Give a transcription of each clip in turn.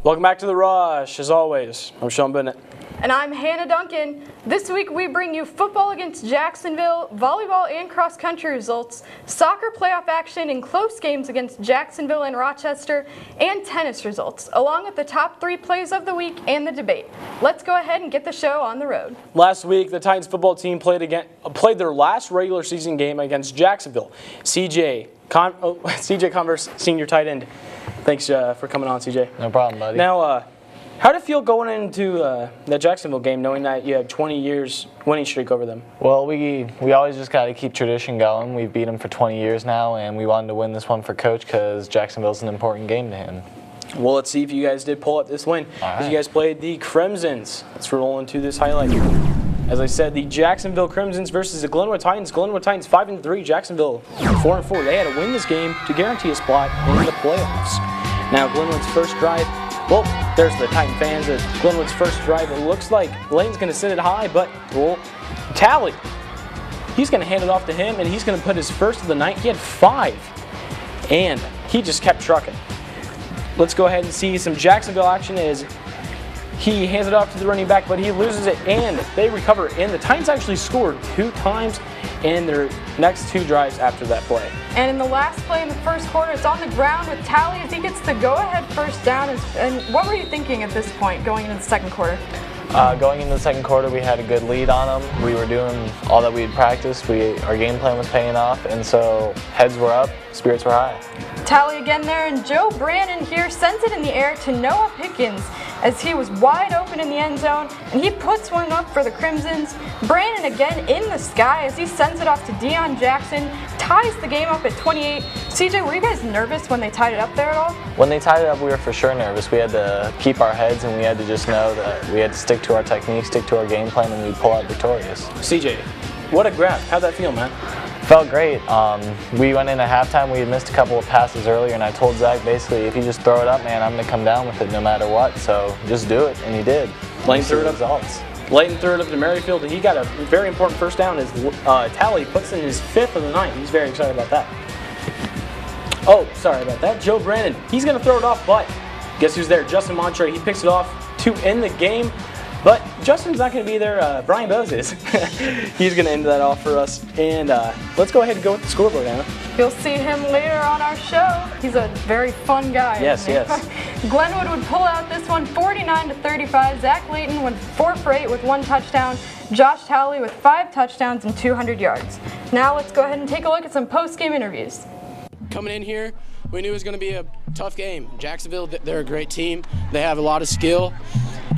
Welcome back to The Rush. As always, I'm Sean Bennett. And I'm Hannah Duncan. This week we bring you football against Jacksonville, volleyball and cross-country results, soccer playoff action and close games against Jacksonville and Rochester, and tennis results, along with the top 3 plays of the week and the debate. Let's go ahead and get the show on the road. Last week, the Titans football team played their last regular season game against Jacksonville. CJ Converse, senior tight end. Thanks for coming on, CJ. No problem, buddy. Now, how did it feel going into the Jacksonville game, knowing that you had 20 years winning streak over them? Well, we always just got to keep tradition going. We've beat them for 20 years now, and we wanted to win this one for Coach because Jacksonville's an important game to him. Well, let's see if you guys did pull up this win. As you guys played the Crimsons. Let's roll into this highlight. As I said, the Jacksonville Crimsons versus the Glenwood Titans. Glenwood Titans 5-3, Jacksonville 4-4. They had to win this game to guarantee a spot in the playoffs. Now, Glenwood's first drive. Well, there's the Titan fans at Glenwood's first drive. It looks like Lane's going to send it high, but Tally, he's going to hand it off to him, and he's going to put his first of the night. He had 5, and he just kept trucking. Let's go ahead and see some Jacksonville action as he hands it off to the running back, but he loses it, and they recover. And the Titans actually scored 2 times in their next 2 drives after that play. And in the last play in the first quarter, it's on the ground with Tally as he gets the go-ahead first down. And what were you thinking at this point going into the second quarter? Going into the second quarter, we had a good lead on them. We were doing all that we had practiced. Our game plan was paying off, and so heads were up, spirits were high. Tally again there, and Joe Brandon here sends it in the air to Noah Pickens as he was wide open in the end zone, and he puts one up for the Crimsons. Brandon again in the sky as he sends it off to Deion Jackson, ties the game up at 28. CJ, were you guys nervous when they tied it up there at all? When they tied it up, we were for sure nervous. We had to keep our heads, and we had to just know that we had to stick to our technique, stick to our game plan, and we'd pull out victorious. CJ, what a grab. How'd that feel, man? Felt great. We went in at halftime. We had missed a couple of passes earlier, and I told Zach basically, if you just throw it up, man, I'm going to come down with it no matter what. So just do it, and he did. Layton threw it up to Merrifield, and he got a very important first down as Tally puts in his 5th of the night. He's very excited about that. Oh, sorry about that. Joe Brandon, he's going to throw it off, but guess who's there? Justin Montre. He picks it off to end the game. But Justin's not going to be there. Brian Bose is. He's going to end that off for us. And let's go ahead and go with the scoreboard, Anna. You'll see him later on our show. He's a very fun guy. Yes. Glenwood would pull out this one 49-35. Zach Layton went 4 for 8 with 1 touchdown. Josh Talley with 5 touchdowns and 200 yards. Now let's go ahead and take a look at some post-game interviews. Coming in here, we knew it was going to be a tough game. Jacksonville, they're a great team. They have a lot of skill.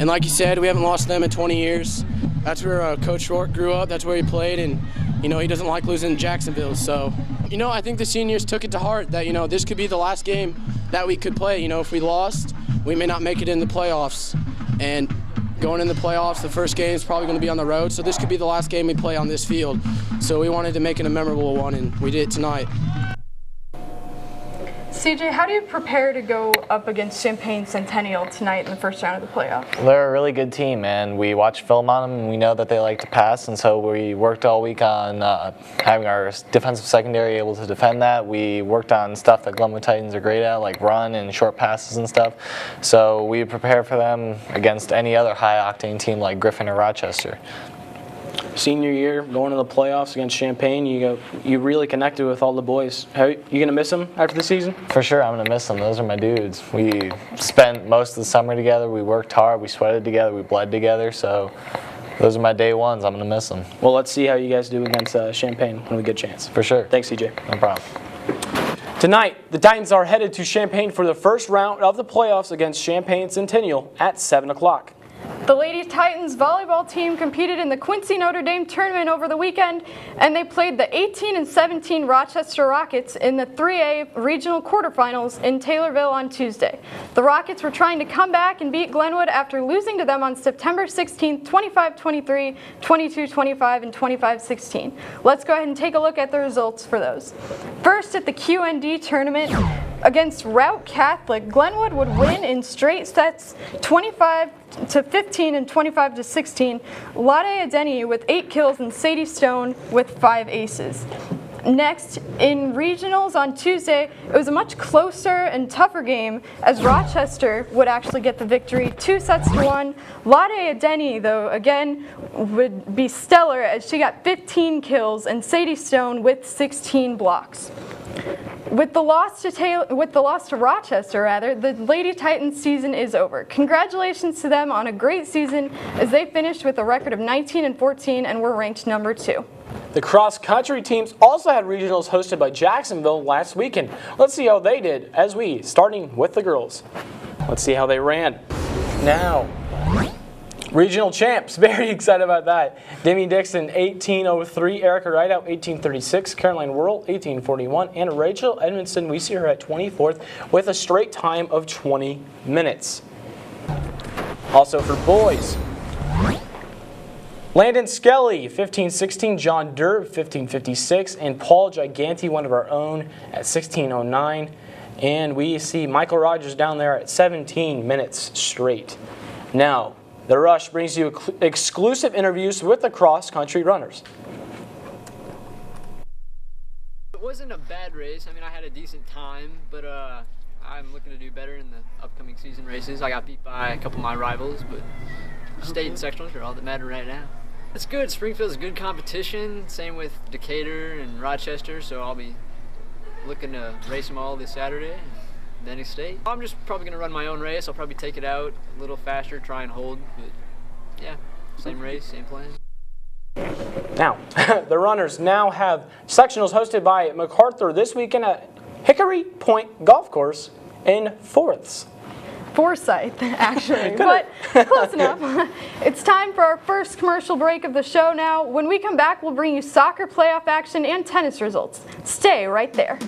And like you said, we haven't lost them in 20 years. That's where Coach Short grew up. That's where he played. And, he doesn't like losing in Jacksonville. So, I think the seniors took it to heart that, this could be the last game that we could play. If we lost, we may not make it in the playoffs. And going in the playoffs, the first game is probably going to be on the road. So this could be the last game we play on this field. So we wanted to make it a memorable one, and we did it tonight. CJ, how do you prepare to go up against Champaign Centennial tonight in the first round of the playoffs? They're a really good team, and we watch film on them, and we know that they like to pass, and so we worked all week on having our defensive secondary able to defend that. We worked on stuff that Glenwood Titans are great at, like run and short passes and stuff. So we prepare for them against any other high-octane team like Griffin or Rochester. Senior year, going to the playoffs against Champaign, you really connected with all the boys. You going to miss them after the season? For sure, I'm going to miss them. Those are my dudes. We spent most of the summer together. We worked hard. We sweated together. We bled together. So those are my day ones. I'm going to miss them. Well, let's see how you guys do against Champaign when we get a chance. For sure. Thanks, CJ. No problem. Tonight, the Titans are headed to Champaign for the first round of the playoffs against Champaign Centennial at 7 o'clock. The Lady Titans volleyball team competed in the Quincy Notre Dame tournament over the weekend, and they played the 18-17 Rochester Rockets in the 3A regional quarterfinals in Taylorville on Tuesday. The Rockets were trying to come back and beat Glenwood after losing to them on September 16th, 25-23, 22-25, and 25-16. Let's go ahead and take a look at the results for those. First, at the QND tournament, against Route Catholic, Glenwood would win in straight sets 25-15 and 25-16. Lade Adeni with 8 kills and Sadie Stone with 5 aces. Next, in regionals on Tuesday, it was a much closer and tougher game as Rochester would actually get the victory 2-1. Lade Adeni, though, again, would be stellar as she got 15 kills and Sadie Stone with 16 blocks. With the loss to Rochester, the Lady Titans season is over. Congratulations to them on a great season as they finished with a record of 19-14 and were ranked number 2. The cross-country teams also had regionals hosted by Jacksonville last weekend. Let's see how they did starting with the girls. Let's see how they ran. Now, regional champs, very excited about that. Demi Dixon, 18:03. Erica Rideout, 18:36. Caroline Whirl, 18:41. And Rachel Edmondson, we see her at 24th with a straight time of 20 minutes. Also for boys, Landon Skelly, 15:16. John Durb, 15:56. And Paul Giganti, one of our own, at 16:09. And we see Michael Rogers down there at 17 minutes straight. Now, The Rush brings you exclusive interviews with the cross-country runners. It wasn't a bad race. I mean, I had a decent time, but I'm looking to do better in the upcoming season races. I got beat by a couple of my rivals, but state and sectionals are all that matter right now. It's good. Springfield's a good competition. Same with Decatur and Rochester, so I'll be looking to race them all this Saturday. Bennett State. I'm just probably going to run my own race. I'll probably take it out a little faster, try and hold, but yeah, same race, same plan. Now, the runners now have sectionals hosted by MacArthur this weekend at Hickory Point Golf Course in Forsyth, actually, but close enough. It's time for our first commercial break of the show now. When we come back, we'll bring you soccer playoff action and tennis results. Stay right there.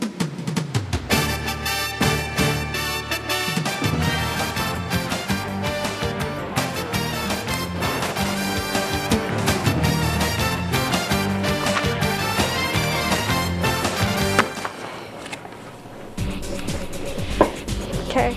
Okay.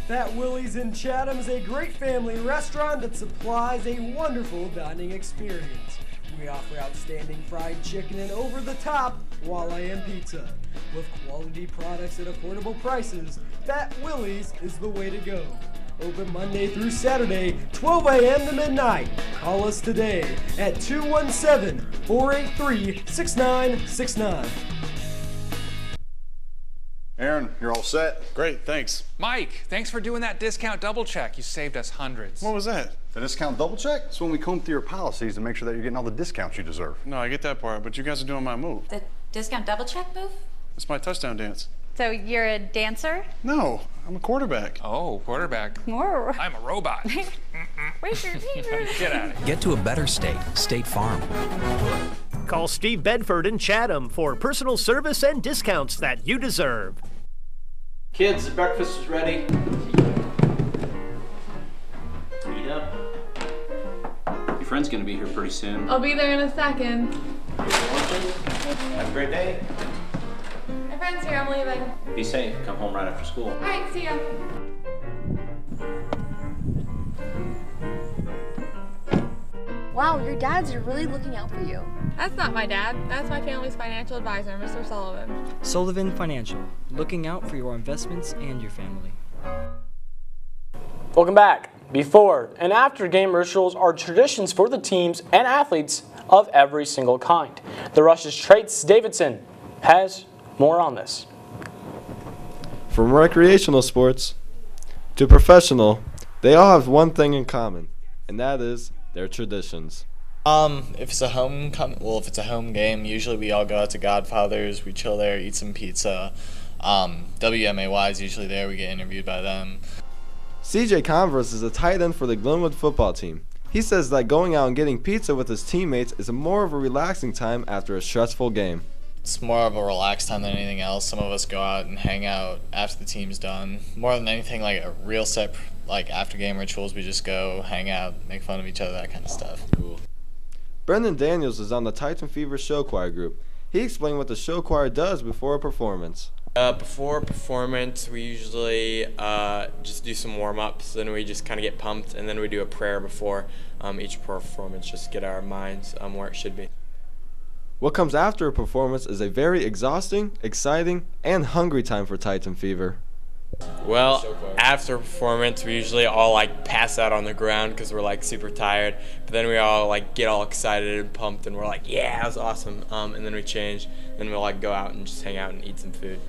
Fat Willie's in Chatham is a great family restaurant that supplies a wonderful dining experience. We offer outstanding fried chicken and over-the-top walleye pizza. With quality products at affordable prices, Fat Willie's is the way to go. Open Monday through Saturday, 12 a.m. to midnight. Call us today at 217-483-6969. Aaron, you're all set? Great, thanks. Mike, thanks for doing that discount double check. You saved us hundreds. What was that? The discount double check? It's when we comb through your policies to make sure that you're getting all the discounts you deserve. No, I get that part, but you guys are doing my move. The discount double check move? It's my touchdown dance. So you're a dancer? No, I'm a quarterback. Oh, quarterback. More. I'm a robot. Get out of here. Get to a better state. State Farm. Call Steve Bedford in Chatham for personal service and discounts that you deserve. Kids, the breakfast is ready. Eat up. Your friend's gonna be here pretty soon. I'll be there in a second. Have a great day. My friend's here, I'm leaving. Be safe. Come home right after school. All right, see ya. Wow, your dads are really looking out for you. That's not my dad. That's my family's financial advisor, Mr. Sullivan. Sullivan Financial, looking out for your investments and your family. Welcome back. Before and after game rituals are traditions for the teams and athletes of every single kind. The Rush's Traits Davidson has more on this. From recreational sports to professional, they all have one thing in common, and that is their traditions. If it's a home game, usually we all go out to Godfather's, we chill there, eat some pizza. WMAY is usually there, we get interviewed by them. CJ Converse is a tight end for the Glenwood football team. He says that going out and getting pizza with his teammates is more of a relaxing time after a stressful game. It's more of a relaxed time than anything else. Some of us go out and hang out after the team's done. More than anything, like a real set, like after game rituals, we just go hang out, make fun of each other, that kind of stuff. Cool. Brendan Daniels is on the Titan Fever show choir group. He explained what the show choir does before a performance. Before a performance, we usually just do some warm-ups, then we just kind of get pumped, and then we do a prayer before each performance, just to get our minds where it should be. What comes after a performance is a very exhausting, exciting, and hungry time for Titan Fever. Well, after a performance, we usually all like pass out on the ground because we're like super tired. But then we all like get all excited and pumped, and we're like, "Yeah, that was awesome!" And then we change. Then we'll like go out and just hang out and eat some food.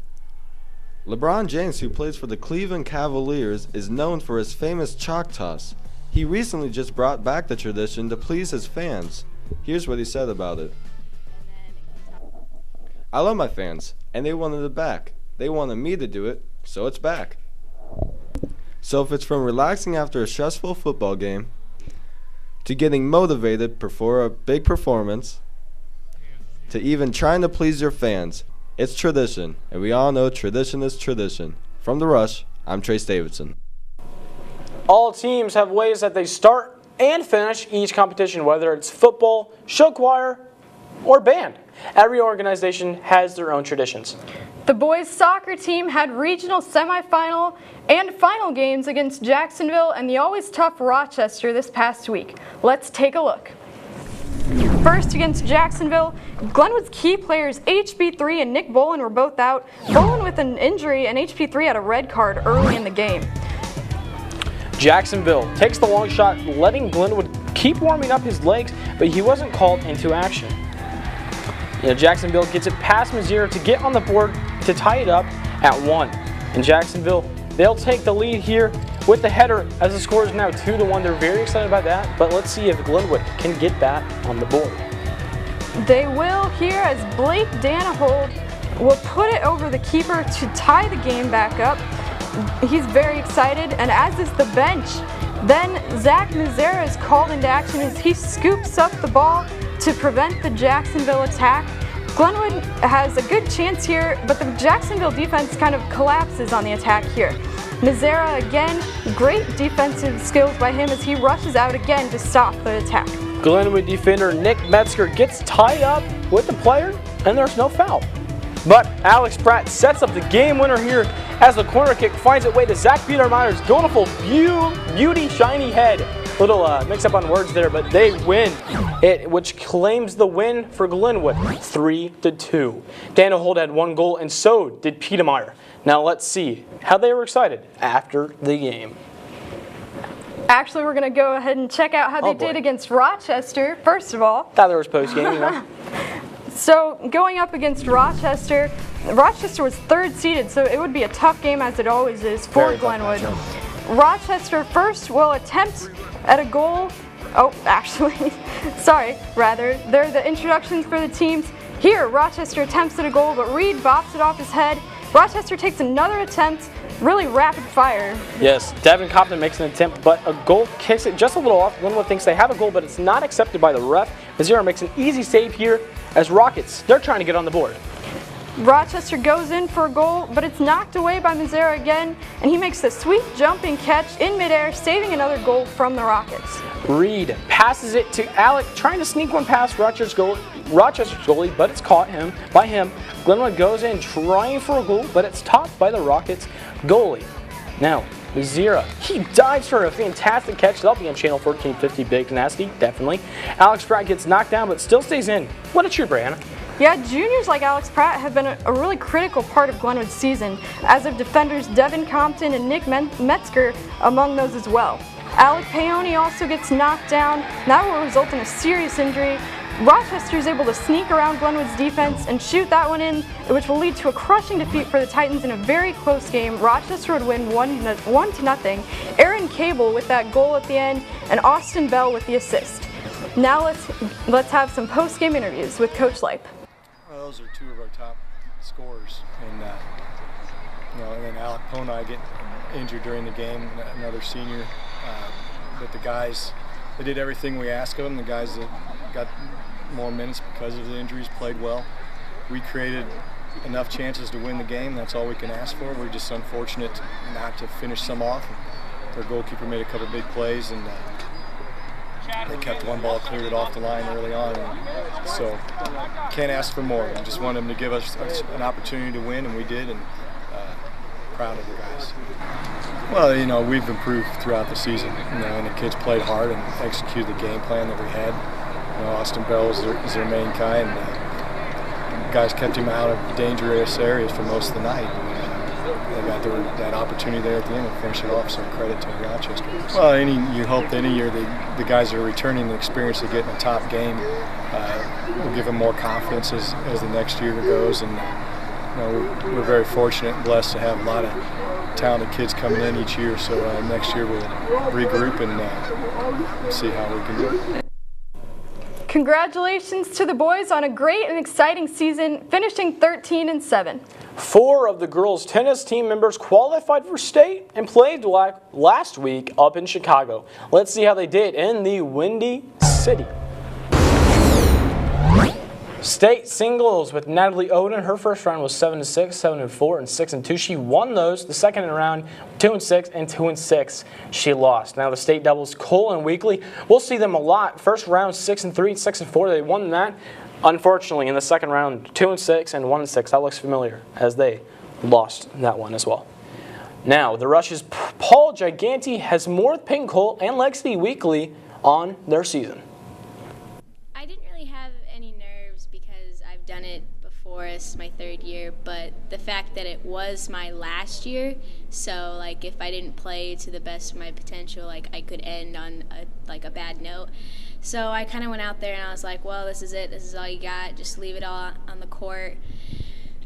LeBron James, who plays for the Cleveland Cavaliers, is known for his famous chalk toss. He recently just brought back the tradition to please his fans. Here's what he said about it. I love my fans, and they wanted it back. They wanted me to do it, so it's back. So if it's from relaxing after a stressful football game, to getting motivated before a big performance, to even trying to please your fans, it's tradition, and we all know tradition is tradition. From The Rush, I'm Trace Davidson. All teams have ways that they start and finish each competition, whether it's football, show choir, or band. Every organization has their own traditions. The boys soccer team had regional semifinal and final games against Jacksonville and the always tough Rochester this past week. Let's take a look. First against Jacksonville, Glenwood's key players HB3 and Nick Bolin were both out. Bolin with an injury and HB3 had a red card early in the game. Jacksonville takes the long shot, letting Glenwood keep warming up his legs, but he wasn't called into action. Jacksonville gets it past Missouri to get on the board to tie it up at 1. In Jacksonville, they'll take the lead here with the header as the score is now 2-1. They're very excited about that, but let's see if Glenwood can get that on the board. They will here as Blake Danahold will put it over the keeper to tie the game back up. He's very excited, and as is the bench. Then Zach Mazzara is called into action as he scoops up the ball to prevent the Jacksonville attack. Glenwood has a good chance here, but the Jacksonville defense kind of collapses on the attack here. Mazzara again, great defensive skills by him as he rushes out again to stop the attack. Glenwood defender Nick Metzger gets tied up with the player, and there's no foul. But Alex Pratt sets up the game winner here as the corner kick finds its way to Zach Biedermeier's beautiful beauty shiny head. Little mix up on words there, but they win it, which claims the win for Glenwood, 3-2. Danahold had 1 goal, and so did Biedermeier. Now let's see how they were excited after the game. Actually, we're going to go ahead and check out how they did against Rochester, first of all. Thought there was post-game, you know. So, going up against Rochester, Rochester was 3rd seeded, so it would be a tough game as it always is for Glenwood. Rochester first will attempt at a goal. Oh, actually, sorry, rather. They're the introductions for the teams. Here, Rochester attempts at a goal, but Reed bops it off his head. Rochester takes another attempt, really rapid fire. Yes, Devin Compton makes an attempt, but a goal kicks it just a little off. Glenwood thinks they have a goal, but it's not accepted by the ref. Mazzara makes an easy save here as Rockets, they're trying to get on the board. Rochester goes in for a goal, but it's knocked away by Mazzara again, and he makes a sweet jumping catch in midair, saving another goal from the Rockets. Reed passes it to Alec, trying to sneak one past Rochester's goalie, but it's caught by him. Glenwood goes in trying for a goal, but it's topped by the Rockets goalie. Now, Mazzara, he dives for a fantastic catch. That'll be on channel 1450, Big Nasty, definitely. Alex Pratt gets knocked down, but still stays in. What a cheer, Brianna. Yeah, juniors like Alex Pratt have been a really critical part of Glenwood's season, as of defenders Devin Compton and Nick Metzger among those as well. Alec Paoni also gets knocked down. That will result in a serious injury. Rochester is able to sneak around Glenwood's defense and shoot that one in, which will lead to a crushing defeat for the Titans in a very close game. Rochester would win 1-0. Aaron Cable with that goal at the end, and Austin Bell with the assist. Now let's have some post-game interviews with Coach Leip. Well, those are 2 of our top scorers, and and then Alec Poni getting injured during the game, another senior. But the guys, they did everything we asked of them. The guys that got more minutes because of the injuries played well. we created enough chances to win the game. That's all we can ask for. We're just unfortunate not to finish some off. Their goalkeeper made a couple big plays, and they kept one ball cleared off the line early on. And so can't ask for more. We just want them to give us an opportunity to win, and we did, and proud of the guys. Well, you know, we've improved throughout the season, you know, and the kids played hard and executed the game plan that we had. You know, Austin Bell is their main guy, and guys kept him out of dangerous areas for most of the night. They got that opportunity there at the end to finish it off, so credit to Rochester. Well, you hope that any year the guys that are returning the experience of getting a top game will give them more confidence as the next year goes. And you know, we're very fortunate and blessed to have a lot of talented kids coming in each year. So next year we'll regroup and see how we can do it. Congratulations to the boys on a great and exciting season, finishing 13-7. 4 of the girls' tennis team members qualified for state and played last week up in Chicago. Let's see how they did in the Windy City. State singles with Natalie Oden. Her first round was 7-6, 7-4, and 6-2. She won those. The second round, 2-6 and 2-6. She lost. Now the state doubles, Cole and Weekly. We'll see them a lot. First round, 6-3, 6-4. They won that. Unfortunately, in the second round, 2-6 and 1-6. That looks familiar, as they lost that one as well. Now the Rush's Paul Giganti has more Peyton Cole and Lexi Weekly on their season. I didn't really have any nerves because I've done it before. It's my 3rd year, but the fact that it was my last year, so like if I didn't play to the best of my potential, like I could end on a bad note. So I kind of went out there and I was like, well, this is it. This is all you got. Just leave it all on the court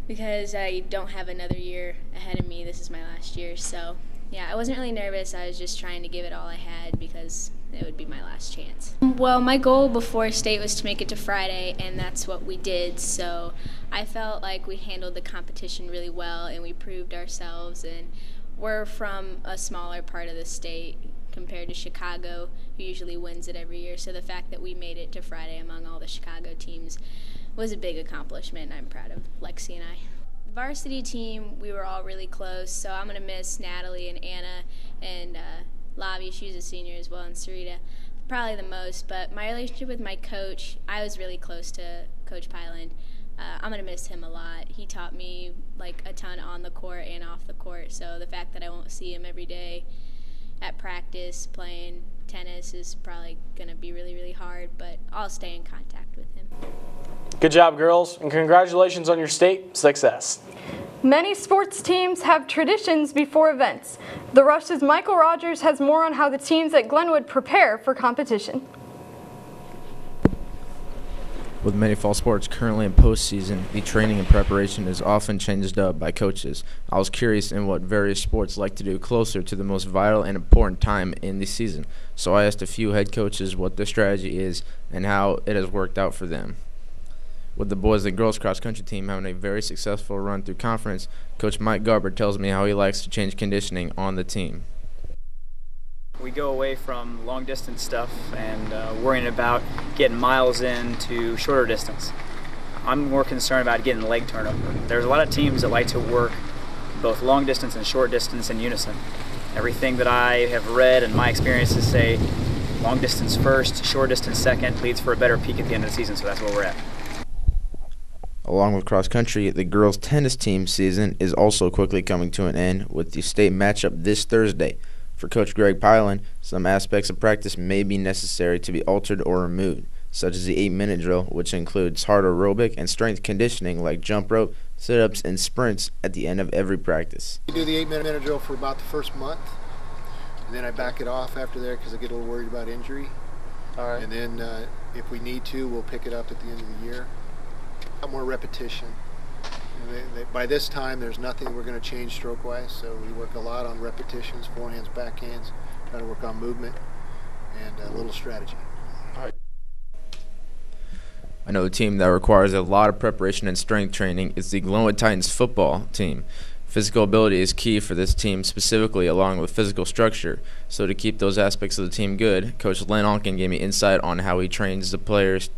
because I don't have another year ahead of me. This is my last year. So yeah, I wasn't really nervous. I was just trying to give it all I had because it would be my last chance. Well, my goal before state was to make it to Friday, and that's what we did. So I felt like we handled the competition really well and we proved ourselves, and we're from a smaller part of the state compared to Chicago, who usually wins it every year. So the fact that we made it to Friday among all the Chicago teams was a big accomplishment, and I'm proud of Lexi and I. The varsity team, we were all really close, so I'm going to miss Natalie and Anna and Lavi, she's a senior as well, and Sarita, probably the most. But my relationship with my coach, I was really close to Coach Pyland. I'm going to miss him a lot. He taught me like a ton on the court and off the court, so the fact that I won't see him every day at practice playing tennis is probably going to be really, really hard, but I'll stay in contact with him. Good job, girls, and congratulations on your state success. Many sports teams have traditions before events. The Rush's Michael Rogers has more on how the teams at Glenwood prepare for competition. With many fall sports currently in postseason, the training and preparation is often changed up by coaches. I was curious in what various sports like to do closer to the most vital and important time in the season, so I asked a few head coaches what their strategy is and how it has worked out for them. With the boys and girls cross country team having a very successful run through conference, Coach Mike Garber tells me how he likes to change conditioning on the team. We go away from long distance stuff and worrying about getting miles into shorter distance. I'm more concerned about getting leg turnover. There's a lot of teams that like to work both long distance and short distance in unison. Everything that I have read and my experiences say long distance first, short distance second leads for a better peak at the end of the season, so that's where we're at. Along with cross country, the girls tennis team season is also quickly coming to an end with the state matchup this Thursday. For Coach Greg Pyland, some aspects of practice may be necessary to be altered or removed, such as the 8-minute drill, which includes hard aerobic and strength conditioning like jump rope, sit-ups, and sprints at the end of every practice. We do the 8-minute drill for about the first month, and then I back it off after there because I get a little worried about injury. All right. And then if we need to, we'll pick it up at the end of the year. More repetition. By this time, there's nothing we're going to change stroke-wise, so we work a lot on repetitions, forehands, backhands, try to work on movement and a little strategy. I know the team that requires a lot of preparation and strength training is the Glenwood Titans football team. Physical ability is key for this team specifically, along with physical structure. So to keep those aspects of the team good, Coach Len Onken gave me insight on how he trains the players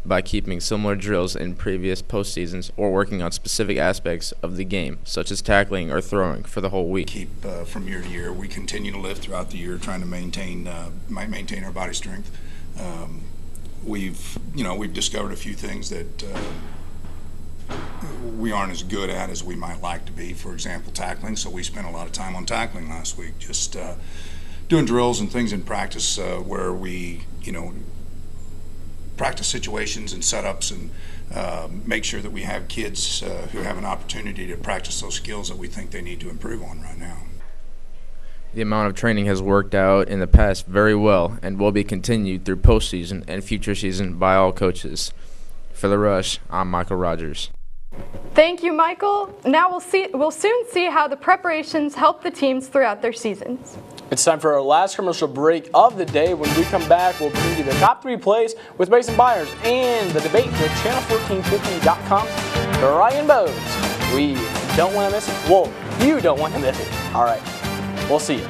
by keeping similar drills in previous postseasons or working on specific aspects of the game, such as tackling or throwing, for the whole week. Keep from year to year. We continue to lift throughout the year, trying to maintain our body strength. We've discovered a few things that we aren't as good at as we might like to be. For example, tackling. So we spent a lot of time on tackling last week, just doing drills and things in practice where we, practice situations and setups and make sure that we have kids who have an opportunity to practice those skills that we think they need to improve on right now. The amount of training has worked out in the past very well and will be continued through postseason and future season by all coaches. For The Rush, I'm Michael Rogers. Thank you, Michael. Now we'll soon see how the preparations help the teams throughout their seasons. It's time for our last commercial break of the day. When we come back, we'll bring you the top 3 plays with Mason Byers and the debate with Channel1450.com's Brian Bowes. We don't want to miss it. Well, you don't want to miss it. All right. We'll see you.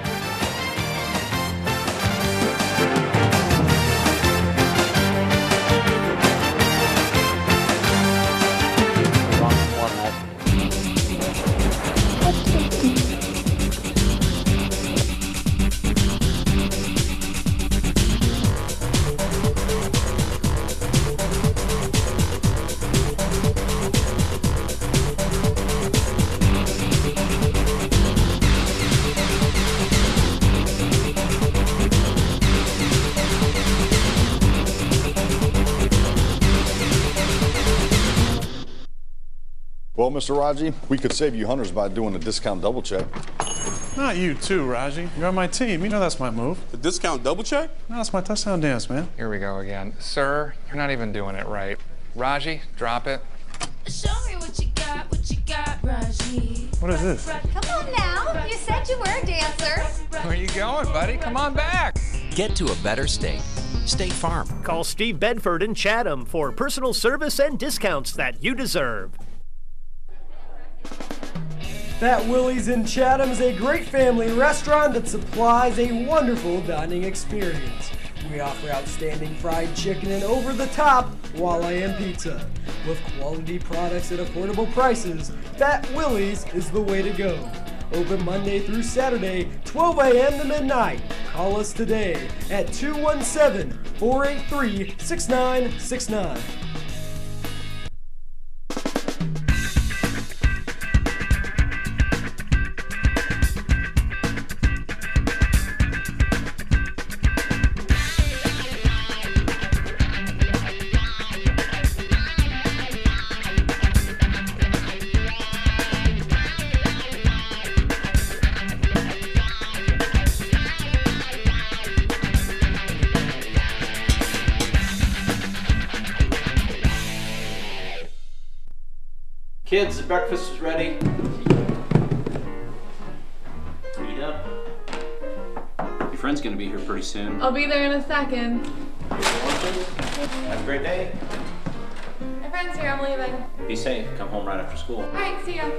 Well, Mr. Raji, we could save you hundreds by doing a discount double check. Not you too, Raji. You're on my team. You know that's my move. The discount double check? No, that's my touchdown dance, man. Here we go again. Sir, you're not even doing it right. Raji, drop it. Show me what you got, Raji. What is this? Come on now. You said you were a dancer. Where you going, buddy? Come on back. Get to a better state. State Farm. Call Steve Bedford in Chatham for personal service and discounts that you deserve. Fat Willie's in Chatham is a great family restaurant that supplies a wonderful dining experience. We offer outstanding fried chicken and over-the-top walleye and pizza. With quality products at affordable prices, Fat Willie's is the way to go. Open Monday through Saturday, 12 a.m. to midnight. Call us today at 217-483-6969. Kids, the breakfast is ready. Eat up. Your friend's gonna be here pretty soon. I'll be there in a second. Have a great day. My friend's here, I'm leaving. Be safe. Come home right after school. All right, see ya.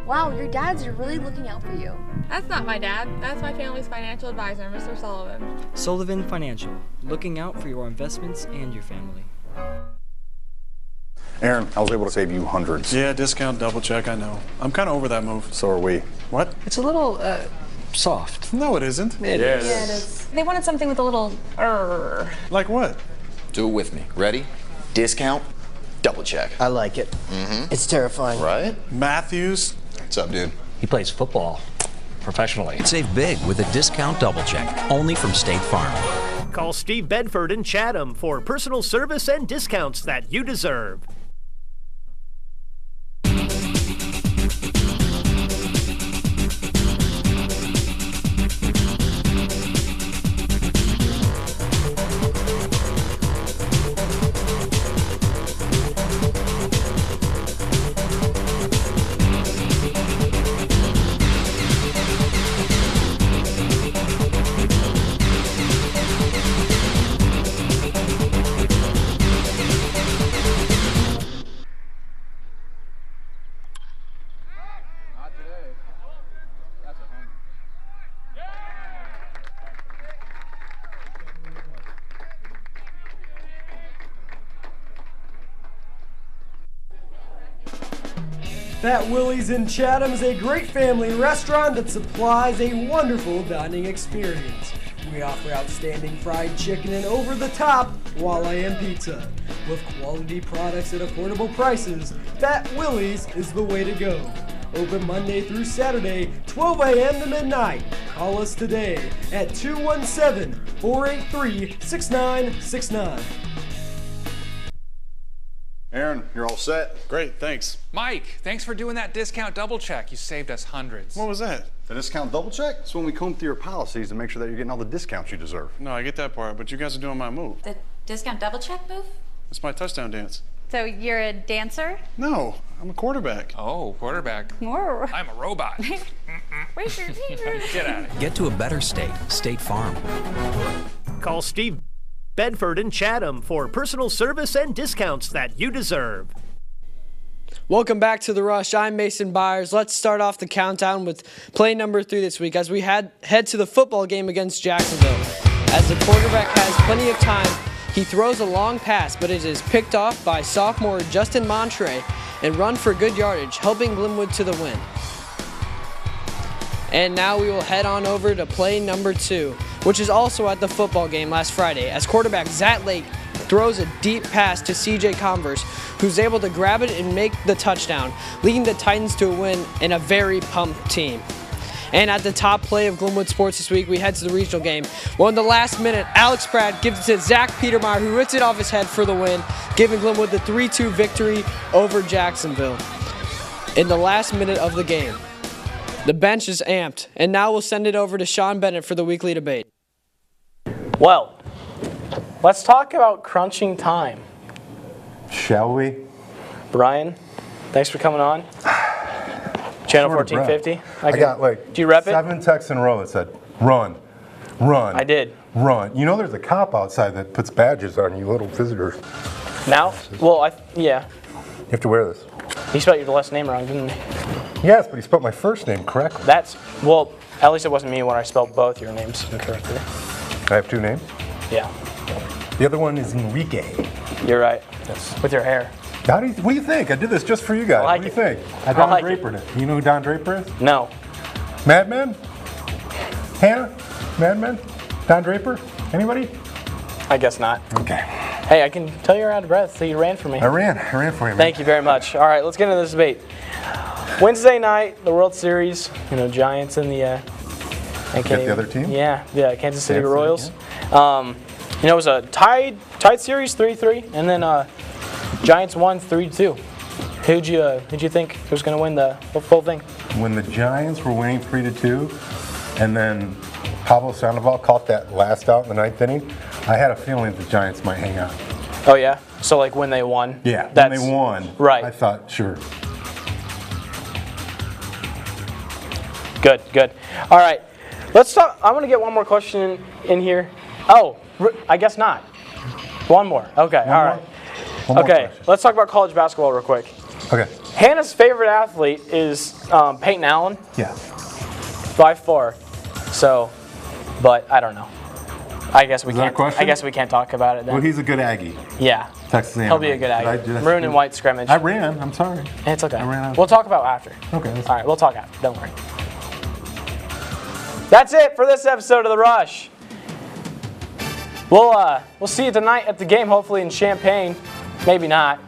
Wow, your dads are really looking out for you. That's not my dad. That's my family's financial advisor, Mr. Sullivan. Sullivan Financial, looking out for your investments and your family. Aaron, I was able to save you hundreds. Yeah, discount double check, I know. I'm kind of over that move. So are we. What? It's a little, soft. No, it isn't. It is. Yeah, it is. They wanted something with a little Like what? Do it with me. Ready? Discount, double check. I like it. It's terrifying. Right? Matthews. What's up, dude? He plays football professionally. Save big with a discount double check, only from State Farm. Call Steve Bedford in Chatham for personal service and discounts that you deserve. Fat Willie's in Chatham is a great family restaurant that supplies a wonderful dining experience. We offer outstanding fried chicken and over-the-top walleye and pizza. With quality products at affordable prices, Fat Willie's is the way to go. Open Monday through Saturday, 12 a.m. to midnight. Call us today at 217-483-6969. Aaron, you're all set? Great, thanks. Mike, thanks for doing that discount double check. You saved us hundreds. What was that? The discount double check? It's when we comb through your policies to make sure that you're getting all the discounts you deserve. No, I get that part, but you guys are doing my move. The discount double check move? It's my touchdown dance. So you're a dancer? No, I'm a quarterback. Oh, quarterback. I'm a robot. Get out of here. Get to a better state, State Farm. Call Steve Bedford in Chatham for personal service and discounts that you deserve. Welcome back to The Rush. I'm Mason Byers. Let's start off the countdown with play number 3 this week as we head to the football game against Jacksonville. As the quarterback has plenty of time, he throws a long pass, but it is picked off by sophomore Justin Montre and run for good yardage, helping Glenwood to the win. And now we will head on over to play number 2, which is also at the football game last Friday, as quarterback Zach Lake throws a deep pass to CJ Converse, who's able to grab it and make the touchdown, leading the Titans to a win in a very pumped team. And at the top play of Glenwood Sports this week, we head to the regional game. Well, in the last minute, Alex Pratt gives it to Zach Petermeyer, who rips it off his head for the win, giving Glenwood the 3-2 victory over Jacksonville. In the last minute of the game, the bench is amped, and now we'll send it over to Sean Bennett for the weekly debate. Well, let's talk about crunching time. Shall we? Brian, thanks for coming on. Channel 1450. I got like do you rep 7 texts in a row that said, run, run. I did. Run. You know there's a cop outside that puts badges on you little visitors. Now? Well, yeah. You have to wear this. He spelled your last name wrong, didn't he? Yes, but he spelled my first name correctly. Well, at least it wasn't me when I spelled both your names incorrectly. I have 2 names? Yeah. The other one is Enrique. You're right. Yes. With your hair. What do you think? I did this just for you guys. What do you think? I Don Drapered it. You know who Don Draper is? No. Mad Men? Hannah? Mad Men? Don Draper? Anybody? I guess not. Okay. Hey, I can tell you're out of breath, so you ran for me. I ran for you, man. Thank you very much. All right, let's get into this debate. Wednesday night, the World Series, Giants and the... the other team? Yeah, Kansas City Royals. Yeah. It was a tied series, 3-3, and then Giants won 3-2. Who'd you think was going to win the full thing? When the Giants were winning 3-2, and then Pablo Sandoval caught that last out in the 9th inning, I had a feeling the Giants might hang on. Oh yeah, so like when they won. Yeah, when they won. Right. I thought, sure. Good. All right, let's talk. I want to get one more question in here. Oh, I guess not. One more. Okay. All right. Okay. Let's talk about college basketball real quick. Okay. Hannah's favorite athlete is Peyton Allen. Yeah. By far. So, but I don't know. I guess we can't. I guess we can't talk about it then. Well, he's a good Aggie. Yeah. Texas A&M. He'll be a good Aggie. Maroon and white scrimmage. I ran. I'm sorry. It's okay. I ran out. We'll talk about after. Okay. All right. We'll talk after. Don't worry. That's it for this episode of The Rush. We'll see you tonight at the game, hopefully in Champaign. Maybe not.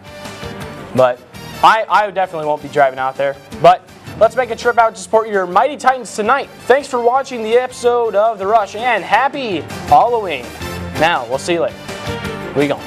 But I definitely won't be driving out there. But let's make a trip out to support your Mighty Titans tonight. Thanks for watching the episode of The Rush, and happy Halloween. Now, we'll see you later. We gone.